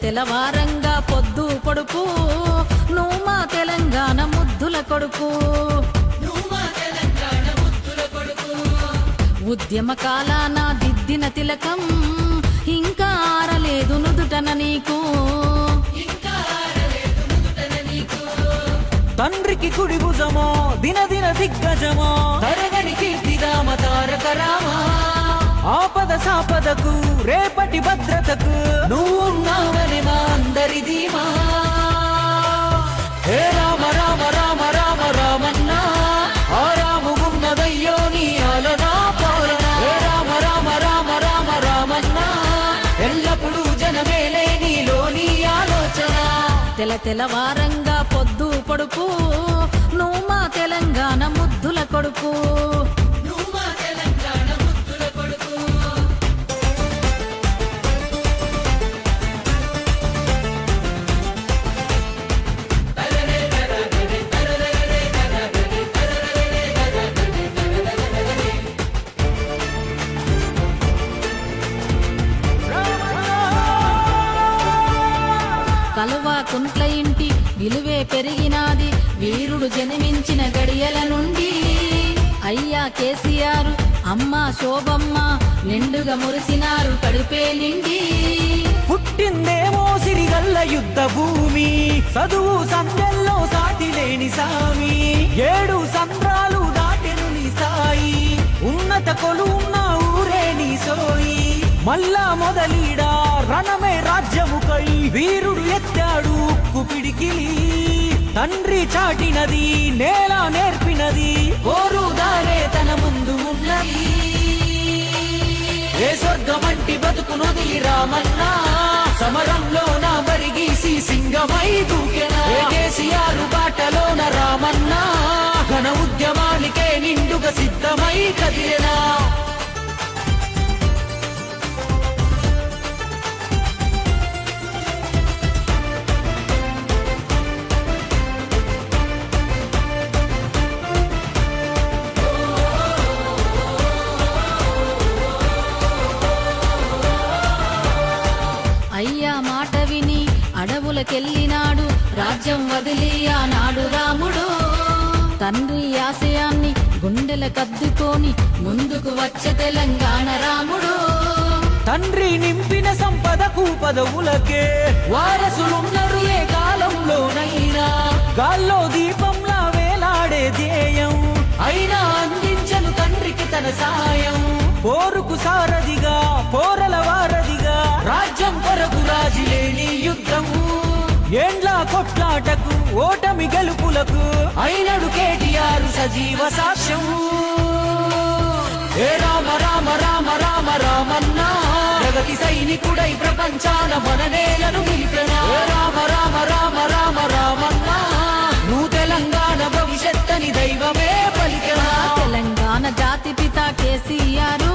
తెలవారంగా పొద్దు పొడుపు నువ్వు మా తెలంగాణ ముద్దుల కొడుకు. ఉద్యమ కాలాన దిద్దిన తిలకం ఇంకా ఆరలేదు నుదుటన నీకు. తండ్రికి కుడి భుజమో దినదిన దిగ్గజమో తరగని కీర్తిదామ తారక రామా. ఆపద సాపదకు రేపటి భద్రతకు నువ్వున్నావని మా అందరి ధీమా. హే రామ రామ రామ రామ రామన్నా ఆ రాముగున్నదయ్యో నీ ఆలనా పాలనా. హే రామ రామ రామ రామ రామన్నా ఎల్లప్పుడూ జనమేలే నీలోని ఆలోచన. తెలవారంగా పొద్దు పొడుపు నువ్వు మా తెలంగాణ ముద్దుల కొడుకు. కలువ కుంట్ల ఇంటి విలువే పెరిగినాది వీరుడు జన్మించిన గడియల నుండి. అయ్యా కేసీఆర్ అమ్మ శోభమ్మ నిండుగా మురిసినారు కడుపే నిండి. పుట్టిందేమో సిరిగల్ల యుద్ధ భూమి చదువు సందెల్లో సాటి లేని సామి. 7 సంద్రాలు దాటెను నీ సాయి ఉన్నత కొలువున్న ఊరే నీ సోయి. మల్లా మొదలీడా రణమే రాజ్యముకై వీరుడు ఎత్తాడు కుపిడికిలి. తండ్రి చాటినది నేల నేర్పినది ఓరుదారే తన ముందు ఉన్నది. ఏ స్వర్గమంటి బతుకునొదిలి రామన్నా సమరంలో నా బరిగీసి సింగమై దూకెనా. కేసీఆర్ బాటలోన రామన్నా ఘన ఉద్యమానికే నిండుగా సిద్ధమై కదిలేనా. అయ్యా మాట విని అడవులకెళ్ళినాడు రాజ్యం వదిలి ఆనాడు రాముడు. తండ్రి ఆశయాన్ని గుండెల కద్దుకొని ముందుకు వచ్చే తెలంగాణ రాముడు. తండ్రి నింపిన సంపదకు పదవులకే వారసులున్నారు ఏ కాలంలోనైనా. గాల్లో దీపంలా వేలాడే ధ్యేయం అయినా అందించను తండ్రికి తన సాయం. పోరుకు సారథిగా పోరల వారధిగా రాజ్యం కొరకు రాజులేని యుద్ధము. ఏండ్ల కొట్లాటకు ఓటమి గెలుపులకు అయినడు కేటీఆర్ సజీవ సాక్ష్యము. ఏ రామ రామ రామ రామ రామన్నా ప్రగతి సైనికుడై ప్రపంచాన మన నేలను నిలిపెనా. రామ రామ రామ రామ రామన్నా నువ్వు తెలంగాణ భవిష్యత్తని దైవమే పలికెనా. తెలంగాణ జాతి పిత కేసీఆర్